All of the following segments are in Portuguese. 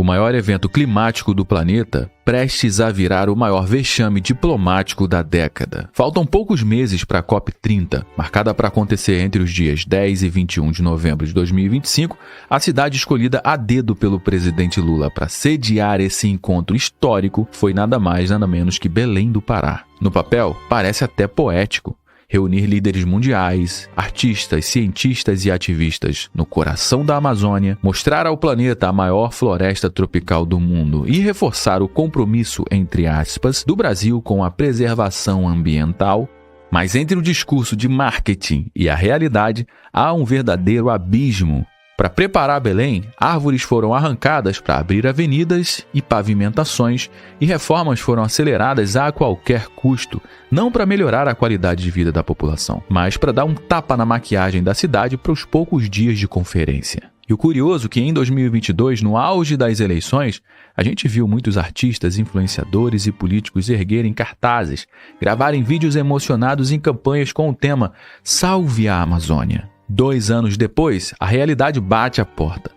o maior evento climático do planeta, prestes a virar o maior vexame diplomático da década. Faltam poucos meses para a COP30, marcada para acontecer entre os dias 10 e 21 de novembro de 2025, a cidade escolhida a dedo pelo presidente Lula para sediar esse encontro histórico foi nada mais nada menos que Belém do Pará. No papel, parece até poético. Reunir líderes mundiais, artistas, cientistas e ativistas no coração da Amazônia, mostrar ao planeta a maior floresta tropical do mundo e reforçar o compromisso, entre aspas, do Brasil com a preservação ambiental. Mas entre o discurso de marketing e a realidade, há um verdadeiro abismo. Para preparar Belém, árvores foram arrancadas para abrir avenidas e pavimentações, e reformas foram aceleradas a qualquer custo, não para melhorar a qualidade de vida da população, mas para dar um tapa na maquiagem da cidade para os poucos dias de conferência. E o curioso é que em 2022, no auge das eleições, a gente viu muitos artistas, influenciadores e políticos erguerem cartazes, gravarem vídeos emocionados em campanhas com o tema "Salve a Amazônia". 2 anos depois, a realidade bate à porta.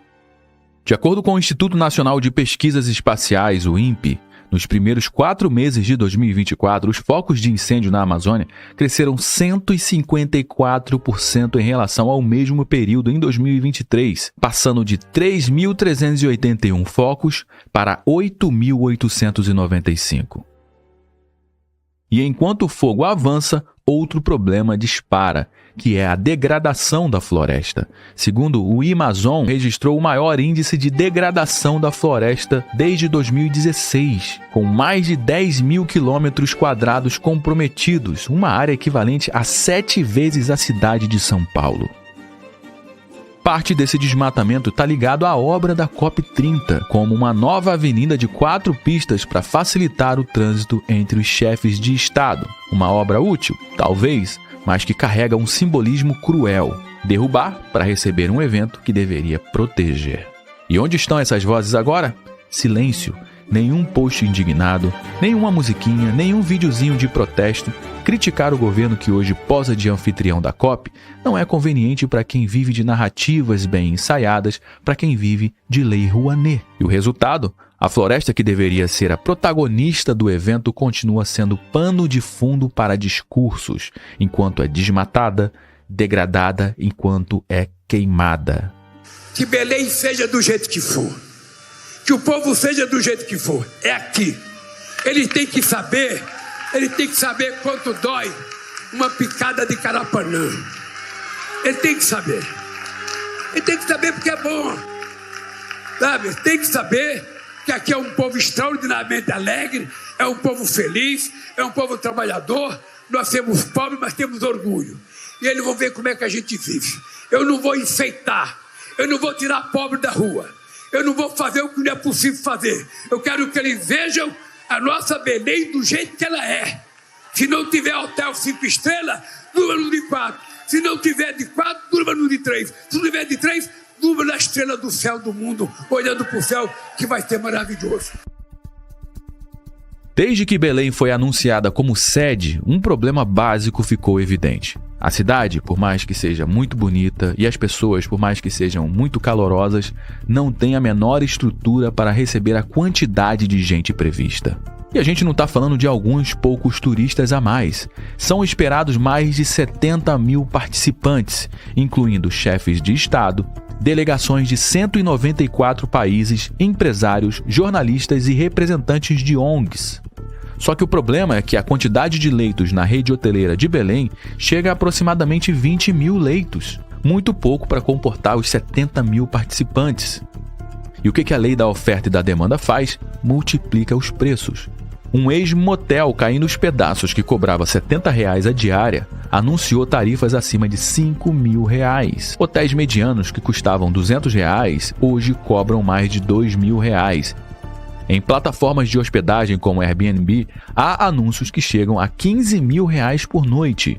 De acordo com o Instituto Nacional de Pesquisas Espaciais, o INPE, nos primeiros 4 meses de 2024, os focos de incêndio na Amazônia cresceram 154% em relação ao mesmo período em 2023, passando de 3.381 focos para 8.895. E enquanto o fogo avança, outro problema dispara, que é a degradação da floresta. Segundo o Amazon, registrou o maior índice de degradação da floresta desde 2016, com mais de 10 mil quilômetros quadrados comprometidos, uma área equivalente a 7 vezes a cidade de São Paulo. Parte desse desmatamento está ligado à obra da COP30, como uma nova avenida de 4 pistas para facilitar o trânsito entre os chefes de Estado. Uma obra útil? Talvez, mas que carrega um simbolismo cruel: derrubar para receber um evento que deveria proteger. E onde estão essas vozes agora? Silêncio. Nenhum post indignado, nenhuma musiquinha, nenhum videozinho de protesto. Criticar o governo que hoje posa de anfitrião da COP não é conveniente para quem vive de narrativas bem ensaiadas, para quem vive de Lei Rouanet. E o resultado? A floresta que deveria ser a protagonista do evento continua sendo pano de fundo para discursos, enquanto é desmatada, degradada, enquanto é queimada. Que Belém seja do jeito que for. Que o povo seja do jeito que for, é aqui. Ele tem que saber quanto dói uma picada de carapanã. Ele tem que saber. Ele tem que saber porque é bom. Sabe? Tem que saber que aqui é um povo extraordinariamente alegre, é um povo feliz, é um povo trabalhador. Nós temos pobres, mas temos orgulho. E eles vão ver como é que a gente vive. Eu não vou enfeitar, eu não vou tirar pobre da rua. Eu não vou fazer o que não é possível fazer. Eu quero que eles vejam a nossa Belém do jeito que ela é. Se não tiver hotel 5 estrelas, durma no de 4. Se não tiver de 4, durma no de 3. Se não tiver de 3, durma na estrela do céu do mundo, olhando para o céu, que vai ser maravilhoso. Desde que Belém foi anunciada como sede, um problema básico ficou evidente. A cidade, por mais que seja muito bonita, e as pessoas, por mais que sejam muito calorosas, não tem a menor estrutura para receber a quantidade de gente prevista. E a gente não está falando de alguns poucos turistas a mais. São esperados mais de 70 mil participantes, incluindo chefes de Estado, delegações de 194 países, empresários, jornalistas e representantes de ONGs. Só que o problema é que a quantidade de leitos na rede hoteleira de Belém chega a aproximadamente 20 mil leitos, muito pouco para comportar os 70 mil participantes. E o que a lei da oferta e da demanda faz? Multiplica os preços. Um ex-motel caindo aos pedaços que cobrava R$ 70 a diária anunciou tarifas acima de R$ 5.000. Hotéis medianos que custavam R$ 200 hoje cobram mais de R$ 2.000. Em plataformas de hospedagem como Airbnb, há anúncios que chegam a R$ 15.000 por noite.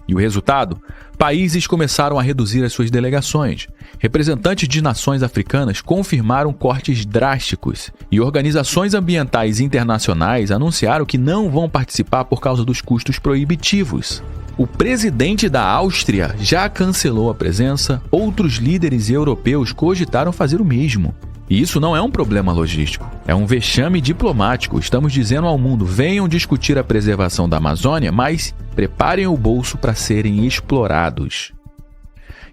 E o resultado? Países começaram a reduzir as suas delegações. Representantes de nações africanas confirmaram cortes drásticos. E organizações ambientais internacionais anunciaram que não vão participar por causa dos custos proibitivos. O presidente da Áustria já cancelou a presença, outros líderes europeus cogitaram fazer o mesmo. E isso não é um problema logístico, é um vexame diplomático. Estamos dizendo ao mundo: venham discutir a preservação da Amazônia, mas preparem o bolso para serem explorados.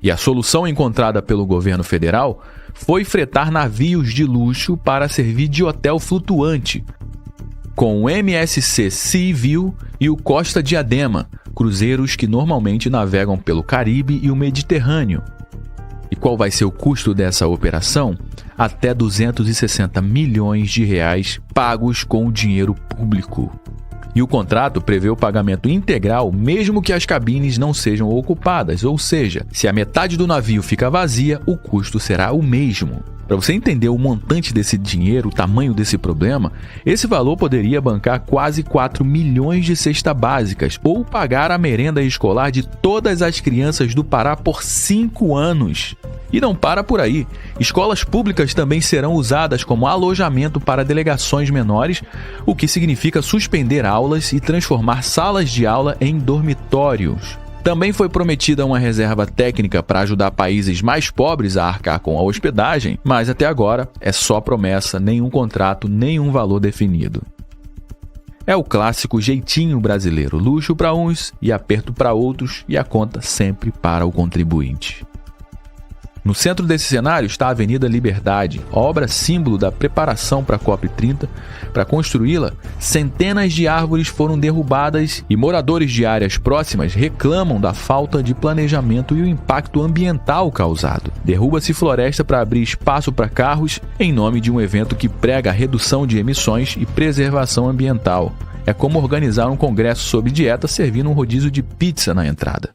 E a solução encontrada pelo governo federal foi fretar navios de luxo para servir de hotel flutuante, com o MSC Seaview e o Costa Diadema, cruzeiros que normalmente navegam pelo Caribe e o Mediterrâneo. E qual vai ser o custo dessa operação? Até 260 milhões de reais pagos com dinheiro público. E o contrato prevê o pagamento integral mesmo que as cabines não sejam ocupadas, ou seja, se a metade do navio fica vazia, o custo será o mesmo. Para você entender o montante desse dinheiro, o tamanho desse problema, esse valor poderia bancar quase 4 milhões de cestas básicas ou pagar a merenda escolar de todas as crianças do Pará por 5 anos. E não para por aí. Escolas públicas também serão usadas como alojamento para delegações menores, o que significa suspender aulas e transformar salas de aula em dormitórios. Também foi prometida uma reserva técnica para ajudar países mais pobres a arcar com a hospedagem, mas até agora é só promessa, nenhum contrato, nenhum valor definido. É o clássico jeitinho brasileiro: luxo para uns e aperto para outros, e a conta sempre para o contribuinte. No centro desse cenário está a Avenida Liberdade, obra símbolo da preparação para a COP30. Para construí-la, centenas de árvores foram derrubadas e moradores de áreas próximas reclamam da falta de planejamento e o impacto ambiental causado. Derruba-se floresta para abrir espaço para carros em nome de um evento que prega a redução de emissões e preservação ambiental. É como organizar um congresso sobre dieta servindo um rodízio de pizza na entrada.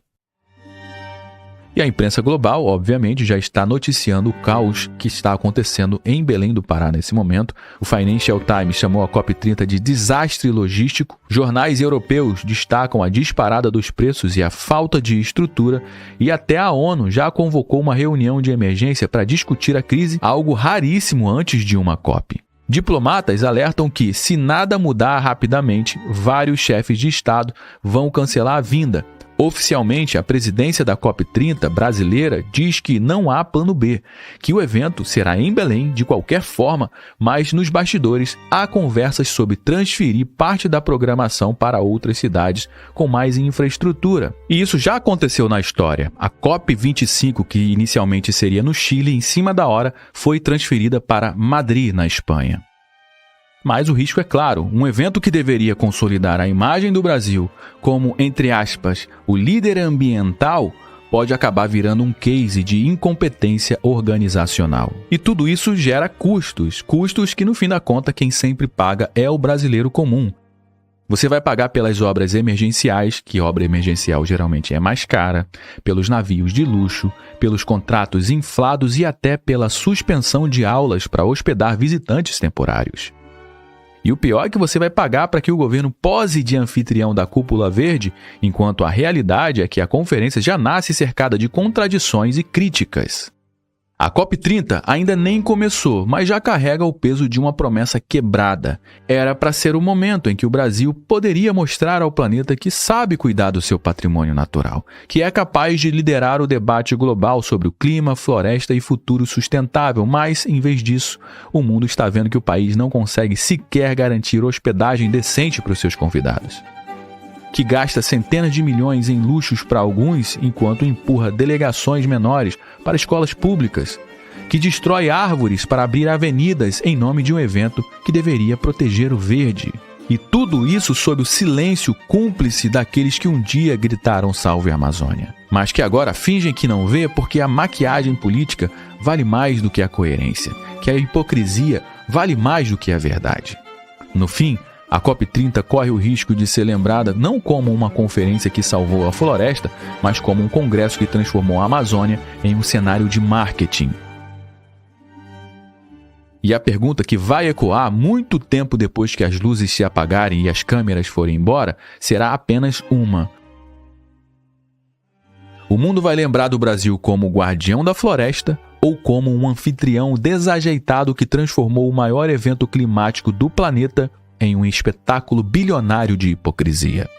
E a imprensa global, obviamente, já está noticiando o caos que está acontecendo em Belém do Pará nesse momento. O Financial Times chamou a COP30 de desastre logístico. Jornais europeus destacam a disparada dos preços e a falta de estrutura. E até a ONU já convocou uma reunião de emergência para discutir a crise, algo raríssimo antes de uma COP. Diplomatas alertam que, se nada mudar rapidamente, vários chefes de Estado vão cancelar a vinda. Oficialmente, a presidência da COP30 brasileira diz que não há plano B, que o evento será em Belém de qualquer forma, mas nos bastidores há conversas sobre transferir parte da programação para outras cidades com mais infraestrutura. E isso já aconteceu na história. A COP25, que inicialmente seria no Chile, em cima da hora, foi transferida para Madrid, na Espanha. Mas o risco é claro: um evento que deveria consolidar a imagem do Brasil como, entre aspas, o líder ambiental, pode acabar virando um case de incompetência organizacional. E tudo isso gera custos que no fim da conta quem sempre paga é o brasileiro comum. Você vai pagar pelas obras emergenciais, que obra emergencial geralmente é mais cara, pelos navios de luxo, pelos contratos inflados e até pela suspensão de aulas para hospedar visitantes temporários. E o pior é que você vai pagar para que o governo pose de anfitrião da Cúpula Verde, enquanto a realidade é que a conferência já nasce cercada de contradições e críticas. A COP30 ainda nem começou, mas já carrega o peso de uma promessa quebrada. Era para ser o momento em que o Brasil poderia mostrar ao planeta que sabe cuidar do seu patrimônio natural, que é capaz de liderar o debate global sobre o clima, floresta e futuro sustentável, mas, em vez disso, o mundo está vendo que o país não consegue sequer garantir hospedagem decente para os seus convidados. Que gasta centenas de milhões em luxos para alguns, enquanto empurra delegações menores para escolas públicas, que destrói árvores para abrir avenidas em nome de um evento que deveria proteger o verde. E tudo isso sob o silêncio cúmplice daqueles que um dia gritaram "Salve a Amazônia", mas que agora fingem que não vê porque a maquiagem política vale mais do que a coerência, que a hipocrisia vale mais do que a verdade. No fim, a COP30 corre o risco de ser lembrada não como uma conferência que salvou a floresta, mas como um congresso que transformou a Amazônia em um cenário de marketing. E a pergunta que vai ecoar muito tempo depois que as luzes se apagarem e as câmeras forem embora será apenas uma: o mundo vai lembrar do Brasil como o guardião da floresta ou como um anfitrião desajeitado que transformou o maior evento climático do planeta em um espetáculo bilionário de hipocrisia?